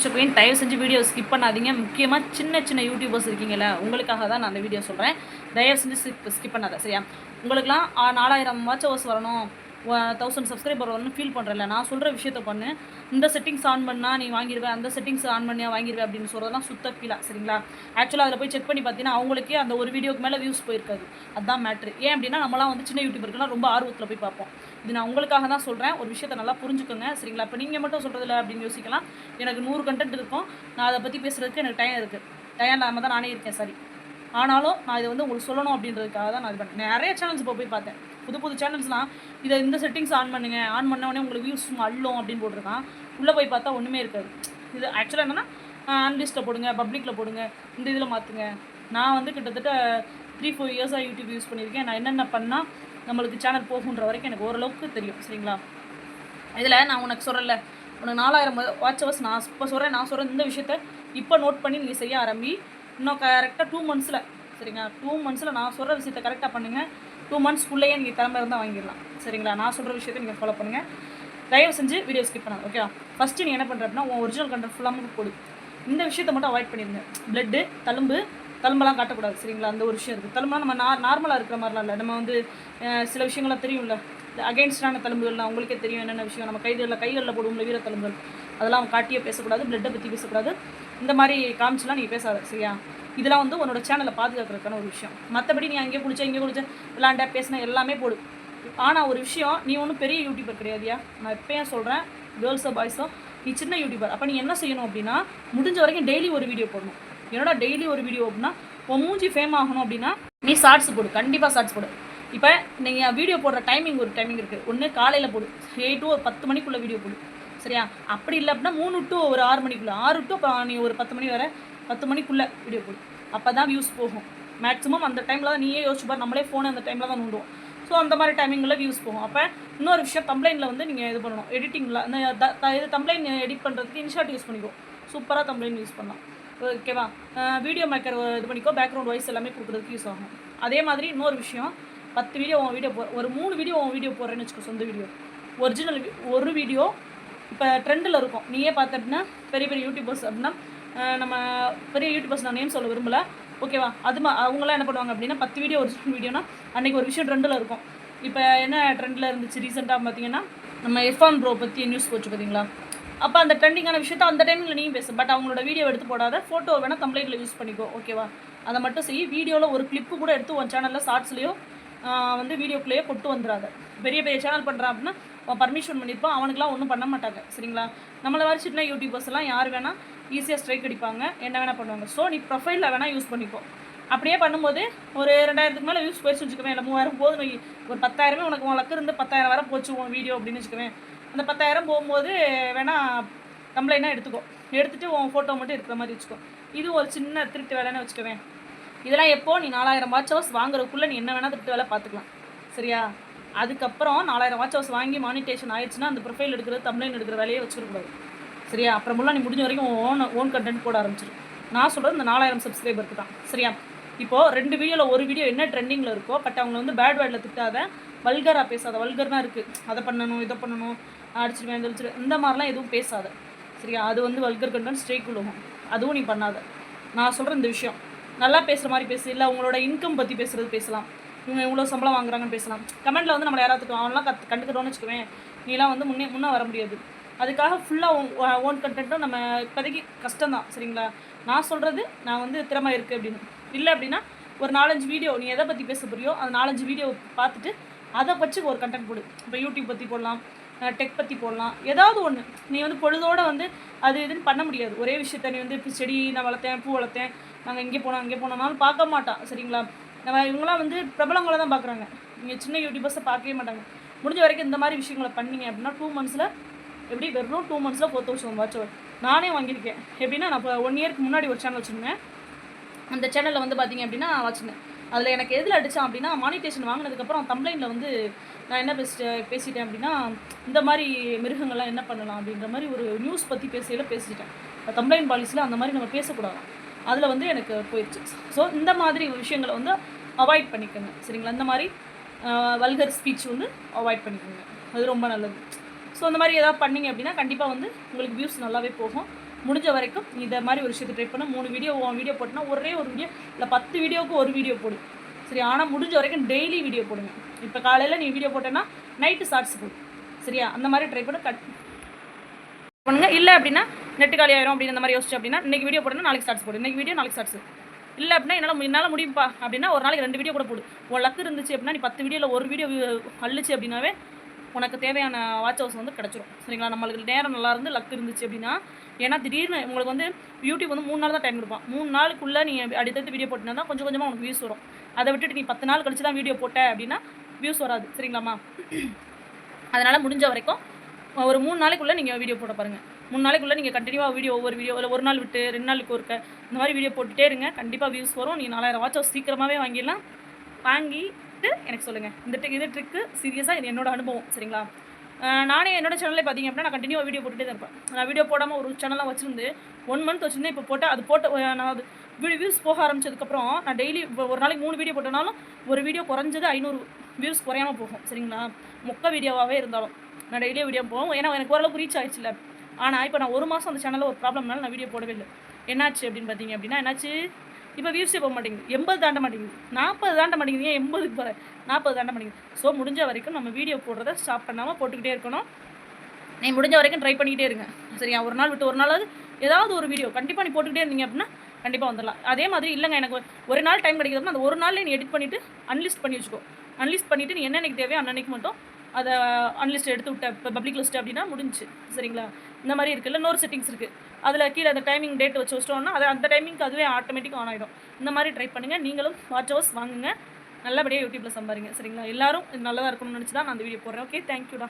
Screen தயவு செஞ்சு video skip பண்ணாதீங்க. முக்கியமாக சின்ன சின்ன யூடியூபர்ஸ் இருக்கீங்களா, உங்களுக்காக தான் நான் அந்த வீடியோ சொல்கிறேன். தயவு செஞ்சு ஸ்கிப் பண்ணாத, சரியா? உங்களுக்குலாம் 4000 வாட்ச் ஹவர்ஸ் வரணும், 1000 சப்ஸ்கிரைபர் வரணும்னு ஃபீல் பண்ணுறல, நான் சொல்கிற விஷயத்த பண்ணு. இந்த செட்டிங்ஸ் ஆன் பண்ணால் நீ வாங்கிடுவேன், அந்த செட்டிங்ஸ் ஆன் பண்ணியா வாங்கிடுவேன் அப்படின்னு சொல்கிறதெல்லாம் சுத்த ஃபீலாக, சரிங்களா? ஆக்சுவலாக அதில் போய் செக் பண்ணி பார்த்தீங்கன்னா அவங்களுக்கே அந்த ஒரு வீடியோக்கு மேலே வியூஸ் போயிருக்காது. அதுதான் மேட்ரு. ஏன் அப்படின்னா நம்மளாம் வந்து சின்ன யூடியூபருக்குலாம் ரொம்ப ஆர்வத்தில் போய் பார்ப்போம். இது நான் உங்களுக்காக தான் சொல்கிறேன். ஒரு விஷயத்தை நல்லா புரிஞ்சுக்கோங்க, சரிங்களா? இப்போ நீங்கள் மட்டும் சொல்கிறதில்ல அப்படின்னு யோசிக்கலாம். எனக்கு 100 கண்டென்ட் இருக்கும், நான் அதை பற்றி பேசுகிறதுக்கு எனக்கு டைம் இருக்குது. டைம் இல்லாமல் தான் நானே இருக்கேன், சரி. ஆனாலும் நான் இதை வந்து உங்களுக்கு சொல்லணும் அப்படின்றதுக்காக தான் நான் இது பண்ணேன். நிறைய சேனல்ஸ் இப்போ போய் பார்த்தேன். புது புது சேனல்ஸ்லாம் இதை இந்த செட்டிங்ஸ் ஆன் பண்ணுங்க, ஆன் பண்ணோடனே உங்களுக்கு வியூஸ் அள்ளும் அப்படின்னு போட்டிருக்கான். உள்ளே போய் பார்த்தா ஒன்றுமே இருக்காது. இது ஆக்சுவலாக என்னென்னா அன்லிஸ்ட்டில் போடுங்க, பப்ளிக்கில் போடுங்க, இந்த இதில் மாற்றுங்க. நான் வந்து கிட்டத்தட்ட 3-4 இயர்ஸாக யூடியூப் யூஸ் பண்ணியிருக்கேன். நான் என்னென்ன பண்ணால் நம்மளுக்கு சேனல் போகுன்ற வரைக்கும் எனக்கு ஓரளவுக்கு தெரியும், சரிங்களா? இதில் நான் உனக்கு சொல்கிறேன்ல, உனக்கு 4000 வாட்ச் ஹவர்ஸ் நான் இப்போ சொல்கிறேன். நான் சொல்கிறேன் இந்த விஷயத்த இப்போ நோட் பண்ணி நீங்கள் செய்ய ஆரம்பி. இன்னும் கரெக்டாக 2 மந்த்ஸில், சரிங்களா? 2 மந்த்ஸில் நான் சொல்கிற விஷயத்தை கரெக்டாக பண்ணுங்கள். 2 மந்த்ஸ்க்குள்ளேயே நீங்கள் திறமை இருந்தால் வாங்கிடலாம், சரிங்களா? நான் சொல்கிற விஷயத்தை நீங்கள் ஃபாலோ பண்ணுங்கள். தயவு செஞ்சு வீடியோ ஸ்கிப் பண்ணாது, ஓகேவா? ஃபஸ்ட்டு நீ என்ன பண்ணுற அப்படின்னா உன் ஒரிஜினல் கண்டென்ட் ஃபுல்லாக போடு. இந்த விஷயத்தை மட்டும் அவாய்ட் பண்ணிடுங்க. பிளட்டு, தழும்பெல்லாம் காட்டக்கூடாது, சரிங்களா? அந்த ஒரு விஷயம் இருக்குது. தழும்புலாம் நம்ம நார்மலாக இருக்கிற மாதிரிலாம் இல்லை. நம்ம வந்து சில விஷயங்கள்லாம் தெரியும்ல, அகெயின்ஸ்டான தழும்புகள்லாம் உங்களுக்கே தெரியும் என்னென்ன விஷயம். நம்ம கைகளில் போடுவோம்ல வீர தழும்புகள், அதெல்லாம் காட்டியே பேசக்கூடாது. பிளட்டை பற்றி பேசக்கூடாது. இந்த மாதிரி காமிச்சுலாம் நீங்கள் பேசாத, சரியா? இதெல்லாம் வந்து உன்னோட சேனலை பாதுகாக்கிறதுக்கான ஒரு விஷயம். மற்றபடி நீ அங்கே குளிச்ச விளாண்ட பேசின எல்லாமே போடு. ஆனால் ஒரு விஷயம், நீ ஒன்றும் பெரிய யூடியூபர் கிடையாதியா. நான் எப்போயும் சொல்கிறேன், கேர்ள்ஸோ பாய்ஸோ, நீ சின்ன யூடியூபர். அப்போ நீ என்ன செய்யணும் அப்படின்னா, முடிஞ்ச வரைக்கும் டெய்லி ஒரு வீடியோ போடணும். என்னோட டெய்லி ஒரு வீடியோ அப்படின்னா உன் மூஞ்சி ஃபேம் ஆகணும் அப்படின்னா நீ ஷார்ட்ஸ் போடு, கண்டிப்பாக ஷார்ட்ஸ் போடு. இப்போ நீங்கள் வீடியோ போடுற டைமிங் ஒரு டைமிங் இருக்குது. ஒன்று காலையில் போடு, 8 to 10 மணிக்குள்ளே வீடியோ போடு, சரியா? அப்படி இல்லை அப்படின்னா 3 to 6 மணிக்குள்ளே, 6 to நீ ஒரு 10 மணி வரை 10 மணிக்குள்ளே வீடியோ போடு. அப்போ தான் வியூஸ் போகும். மேக்ஸிமம் அந்த டைமில் தான் நீயே யோசிச்சு பாரு, நம்மளே ஃபோனை அந்த டைமில் தான் நோண்டுவோம். ஸோ அந்த மாதிரி டைமிங்கில் வியூஸ் போகும். அப்போ இன்னொரு விஷயம், தம்ப்ளைனில் வந்து நீங்கள் இது பண்ணணும், எடிட்டிங்கில் இது தம்ப்ளைன் எடிட் பண்ணுறதுக்கு இன்ஷாட் யூஸ் பண்ணிக்கோ. சூப்பராக தம்ப்ளைன் யூஸ் பண்ணலாம், ஓகேவா? வீடியோ மேக்கர் இது பண்ணிக்கோ, பேக்ரவுண்ட் வாய்ஸ் எல்லாமே கொடுக்குறதுக்கு யூஸ் ஆகும். அதே மாதிரி இன்னொரு விஷயம், 10 வீடியோ உன் வீடியோ ஒரு 3 வீடியோ உன் வீடியோ போடுறேன்னு வச்சுக்கோ, சொந்த வீடியோ. ஒரிஜினல் ஒரு வீடியோ இப்போ ட்ரெண்டில் இருக்கும். நீயே பார்த்த அப்படின்னா பெரிய பெரிய யூடியூபர்ஸ் அப்படின்னா, நம்ம பெரிய யூடியூபர்ஸ் நான் நேம் சொல்ல விரும்பலை, ஓகேவா? அவங்களாம் என்ன பண்ணுவாங்க அப்படின்னா 10 வீடியோ ஒரிஜினல் வீடியோனா அன்றைக்கி ஒரு விஷயம் ட்ரெண்டில் இருக்கும். இப்போ என்ன ட்ரெண்டில் இருந்துச்சு ரீசெண்டாக பார்த்தீங்கன்னா, நம்ம இர்ஃபான் ப்ரோ பற்றி நியூஸ் போச்சு பார்த்தீங்களா? அப்போ அந்த ட்ரெண்டிங்கான விஷயத்த அந்த டைமில் நீயும் பேசு. பட் அவங்களோட வீடியோ எடுத்து போடாத, ஃபோட்டோ வேணால் தம்ப்ளைனில் யூஸ் பண்ணிக்கோ, ஓகேவா? அதை மட்டும் செய். வீடியோவில் ஒரு கிளிப்பு கூட எடுத்து உன் சேனலில் ஷார்ட்ஸ்லேயோ வந்து வீடியோக்குள்ளேயோ கொண்டு வந்துடாத. பெரிய பெரிய சேனல் பண்ணுறான் அப்படின்னா அவன் பர்மிஷன் பண்ணியிருப்பான், அவனுக்குலாம் ஒன்றும் பண்ண மாட்டாங்க, சரிங்களா? நம்மளை மாதிரி சின்ன யூடியூபர்ஸ் எல்லாம் யார் வேணால் ஈஸியாக ஸ்ட்ரைக் அடிப்பாங்க, என்ன வேணால் பண்ணுவாங்க. ஸோ நீ ப்ரொஃபைலில் வேணால் யூஸ் பண்ணிக்கோ. அப்படியே பண்ணும்போது ஒரு 2000க்கு மேலே வியூஸ் போயிடுச்சு வச்சுக்கவேன், இல்லை 3000 போதும். ஒரு 10,000 உனக்கு உன் லக்கு இருந்து 10,000 வர போச்சு உன் வீடியோ அப்படின்னு வச்சுக்கவேன். அந்த 10,000 போகும்போது வேணால் கம்ப்ளைண்டாக எடுத்துக்கோ. எடுத்துகிட்டு உன் ஃபோட்டோ மட்டும் இருக்கிற மாதிரி வச்சுக்கோ. இது ஒரு சின்ன திருட்டு வேலைன்னு வச்சுக்கவேன். இதெல்லாம் எப்போது நீ 4000 வாட்ச் ஹவர்ஸ் வாங்குறதுக்குள்ளே நீ என்ன வேணால் திருட்டு வேலை பார்த்துக்கலாம், சரியா? அதுக்கப்புறம் 4000 வாட்ச் ஹவர்ஸ் வாங்கி மானிட்டேஷன் ஆயிடுச்சுன்னா அந்த ப்ரொஃபைல் எடுக்கிறது, தம்ப்ளைன் எடுக்கிற வேலையை வச்சுருக்கூடாது, சரியா? அப்புறமெல்லாம் நீ முடிஞ்ச வரைக்கும் ஓன் கண்டென்ட் போட ஆரம்பிச்சிரு. நான் சொல்கிறது இந்த 4000 சப்ஸ்கிரைபருக்கு தான், சரியா? இப்போது 2 வீடியோவில் ஒரு வீடியோ என்ன ட்ரெண்டிங்கில் இருக்கோ, பட் அவங்க வந்து பேட் வேர்டில் திட்டாத, வல்கராக பேசாத. வல்கர் தான் இருக்குது, அதை பண்ணணும் இதை பண்ணணும், அடிச்சிடுவேன் தெளிச்சிடுவேன், இந்த மாதிரிலாம் எதுவும் பேசாத, சரியா? அது வந்து வல்கர் கண்டென்ட் ஸ்ட்ரைக் விழுகும். அதுவும் நீ பண்ணாத. நான் சொல்கிற இந்த விஷயம் நல்லா பேசுகிற மாதிரி பேசு. இல்லை உங்களோட இன்கம் பற்றி பேசலாம், இவங்க எவ்வளோ சம்பளம் வாங்குறாங்கன்னு பேசலாம். கமெண்ட்டில் வந்து நம்மளை யாராவது அவனெலாம் கண்டுக்கிறோன்னு வச்சுக்குவேன், நீலாம் வந்து முன்னே வர முடியாது. அதுக்காக ஃபுல்லாக ஓன் கண்டென்ட்டும் நம்ம இப்போதைக்கு கஷ்டம்தான், சரிங்களா? நான் சொல்கிறது நான் வந்து திறமை இருக்குது அப்படின்னு இல்லை அப்படின்னா ஒரு 4-5 வீடியோ நீ எதை பற்றி பேச போறியோ அந்த 4-5 வீடியோ பார்த்துட்டு அதை வச்சு ஒரு கண்டென்ட் போடு. இப்போ யூடியூப் பற்றி போடலாம், டெக் பற்றி போடலாம், ஏதாவது ஒன்று. நீ வந்து பொழுதோடு வந்து அது இதுன்னு பண்ண முடியாது. ஒரே விஷயத்த நீ வந்து இப்போ செடி நான் வளர்த்தேன், பூ வளர்த்தேன், நாங்கள் இங்கே போனோம்னாலும் பார்க்க மாட்டான், சரிங்களா? நம்ம இவங்களாம் வந்து பிரபலங்களை தான் பார்க்குறாங்க, நீங்கள் சின்ன யூடியூபர்ஸை பார்க்கவே மாட்டாங்க. முடிஞ்ச வரைக்கும் இந்த மாதிரி விஷயங்களை பண்ணிங்க அப்படின்னா 2 மந்த்ஸில் எப்படி வெறும் 2 மந்த்ஸில் 4000 வாட்ச் ஹவர் நானே வாங்கியிருக்கேன். எப்படின்னா நான் இப்போ 1 இயருக்கு முன்னாடி ஒரு சேனல் வச்சுருந்தேன். அந்த சேனலில் வந்து பார்த்திங்க அப்படின்னா வச்சுருந்தேன். அதில் எனக்கு எதில் அடித்தான் அப்படின்னா மானிட்டேஷன் வாங்கினதுக்கப்புறம் தம்ப்ளைனில் வந்து நான் என்ன பேசிட்டேன் அப்படின்னா இந்த மாதிரி மிருகங்கள்லாம் என்ன பண்ணலாம் அப்படின்ற மாதிரி ஒரு நியூஸ் பற்றி பேசிட்டேன். தம்ப்ளைன் பாலிசியில் அந்த மாதிரி நம்ம பேசக்கூடாது. அதில் வந்து எனக்கு போயிடுச்சு. ஸோ இந்த மாதிரி விஷயங்களை வந்து அவாய்ட் பண்ணிக்கோங்க, சரிங்களா? இந்த மாதிரி வல்கர் ஸ்பீச் வந்து அவாய்ட் பண்ணிக்கோங்க, அது ரொம்ப நல்லது. ஸோ அந்த மாதிரி ஏதாவது பண்ணிங்க அப்படின்னா கண்டிப்பாக வந்து உங்களுக்கு வியூஸ் நல்லாவே போகும். முடிஞ்ச வரைக்கும் இதை மாதிரி ஒரு விஷயத்தை ட்ரை பண்ண 3 வீடியோ வீடியோ போட்டுனா ஒரே ஒரு வீடியோ இல்லை 10 வீடியோவுக்கு ஒரு வீடியோ போடு. சரி, ஆனால் முடிஞ்ச வரைக்கும் டெய்லி வீடியோ போடுங்க. இப்போ காலையில் நீ வீடியோ போட்டேன்னா நைட்டு ஷார்ட்ஸ் போடு. சரியா, அந்த மாதிரி ட்ரை பண்ண பண்ணுங்க. இல்லை அப்படின்னா நெட்டு காலி ஆயிரும் அப்படின்னு அந்த மாதிரி யோசிச்சு அப்படின்னா இன்றைக்கி வீடியோ போடணும், நாளைக்கு ஷார்ட்ஸ் போடு, இன்றைக்கி வீடியோ நாளைக்கு ஷார்ட்ஸ். இல்லை அப்படின்னா என்னால் முடியும்ப்பா அப்படின்னா ஒரு நாளைக்கு 2 வீடியோ கூட போடு. உன் லக்கு இருந்துச்சு அப்படின்னா நீ 10 வீடியோவில் ஒரு வீடியோ அள்ளிச்சு அப்படின்னாவே உனக்கு தேவையான வாட்ச் ஹவர்ஸ் வந்து கிடச்சிரும். சரிங்களா, நம்மளுக்கு நேரம் நல்லா இருந்து லக் இருந்துச்சு அப்படின்னா. ஏன்னா திடீர்னு உங்களுக்கு வந்து யூடியூப் வந்து 3 நாள் தான் டைம் கொடுப்பான். 3 நாளுக்குள்ளே நீ அடுத்தடுத்து வீடியோ போட்டினா தான் கொஞ்சம் கொஞ்சமாக உனக்கு வியூஸ் வரும். அதை விட்டுட்டு நீ 10 நாள் கழிச்சு தான் வீடியோ போட்ட அப்படின்னா வியூஸ் வராது. சரிங்களாம்மா, அதனால் முடிஞ்ச வரைக்கும் ஒரு 3 நாளைக்குள்ளே நீங்கள் வீடியோ போட பாருங்கள். 3 நாளைக்குள்ளே நீங்கள் கண்டினியூவாக வீடியோ ஒவ்வொரு வீடியோ இல்லை ஒரு நாள் விட்டு 2 நாளுக்கு ஒருக்க இந்த மாதிரி வீடியோ போட்டுகிட்டே இருங்க. கண்டிப்பாக வியூஸ் வரும். நீ 4000 வாட்ச் ஹவர்ஸ் சீக்கிரமாகவே வாங்கிடலாம். வாங்கிட்டு எனக்கு சொல்லுங்கள். இது ட்ரிக்கு சீரியஸாக இது என்னோட அனுபவம். சரிங்களா, நானே என்னோட சேனலே பார்த்தீங்க அப்படின்னா நான் கண்டினியூவாக வீடியோ போட்டுகிட்டே தான் இருப்பேன். நான் வீடியோ போடாமல் ஒரு சேனலாக வச்சுருந்து 1 மந்த் வச்சுருந்தேன். இப்போ போட்டால் அது நான் அது வியூஸ் போக ஆரம்பிச்சதுக்கப்புறம் நான் டெய்லி ஒரு நாளைக்கு 3 வீடியோ போட்டனாலும் ஒரு வீடியோ குறைஞ்சது 500 வியூஸ் குறையாமல் போகும். சரிங்களா, மொக்க வீடியோவாகவே இருந்தாலும் நான் டெய்லியும் வீடியோ போவோம். ஏன்னா எனக்கு ஓரளவுக்கு ரீச் ஆயிடுச்சுல. ஆனால் இப்போ நான் 1 மாதம் அந்த சேனலில் ஒரு ப்ராப்ளம்னால நான் வீடியோ போடவே இல்லை. என்னாச்சு அப்படின்னு பார்த்தீங்க அப்படின்னா என்னாச்சு, இப்போ வியூஸே போக மாட்டேங்குது. 80 தாண்ட மாட்டேங்குது, 40 தாண்ட மாட்டேங்குது. ஏன் 80க்கு போகிறேன், 40 தாண்ட மாட்டேங்குது. ஸோ முடிஞ்ச வரைக்கும் நம்ம வீடியோ போடுறத ஸ்டாப் பண்ணாமல் போட்டுக்கிட்டே இருக்கணும். நீ முடிஞ்ச வரைக்கும் ட்ரை பண்ணிக்கிட்டே இருங்க. சரியா, ஒரு நாள் விட்டு ஒரு நாளாவது ஏதாவது ஒரு வீடியோ கண்டிப்பாக நீ போட்டுக்கிட்டே இருந்தீங்க அப்படின்னா கண்டிப்பாக வந்துடலாம். அதே மாதிரி இல்லைங்க எனக்கு ஒரு நாள் டைம் கிடைக்குதுன்னா அந்த ஒரு நாள்லேயே நீ எடிட் பண்ணிவிட்டு அன்லிஸ்ட் பண்ணி வச்சுக்கோ. அன்லிஸ்ட் பண்ணிவிட்டு நீ என்னென்னைக்கு தேவையோ அன்னன்னைக்கு மட்டும் அதை அன்லிஸ்ட் எடுத்து விட்ட இப்போ பப்ளிக் லிஸ்ட் அப்படின்னா முடிஞ்சு. சரிங்களா, இந்த மாதிரி இருக்குல்ல இன்னொரு செட்டிங்ஸ் இருக்குது. அதில் கீழே அந்த டைமிங் டேட் வச்சு வச்சிட்டோம்னா அது அந்த டைமிங்க்கு அதுவே ஆட்டோமேட்டிக் ஆன் ஆகிடும். இந்த மாதிரி ட்ரை பண்ணுங்கள். நீங்களும் வாட்ச் ஹவர்ஸ் வாங்குங்க, நல்லபடியாக யூடியூப்பில் சம்பாதிங்க. சரிங்களா, எல்லோரும் இது நல்லதாக இருக்கணும்னு நினச்சி தான் நான் அந்த வீடியோ போடுறேன். ஓகே, தேங்க்யூடா.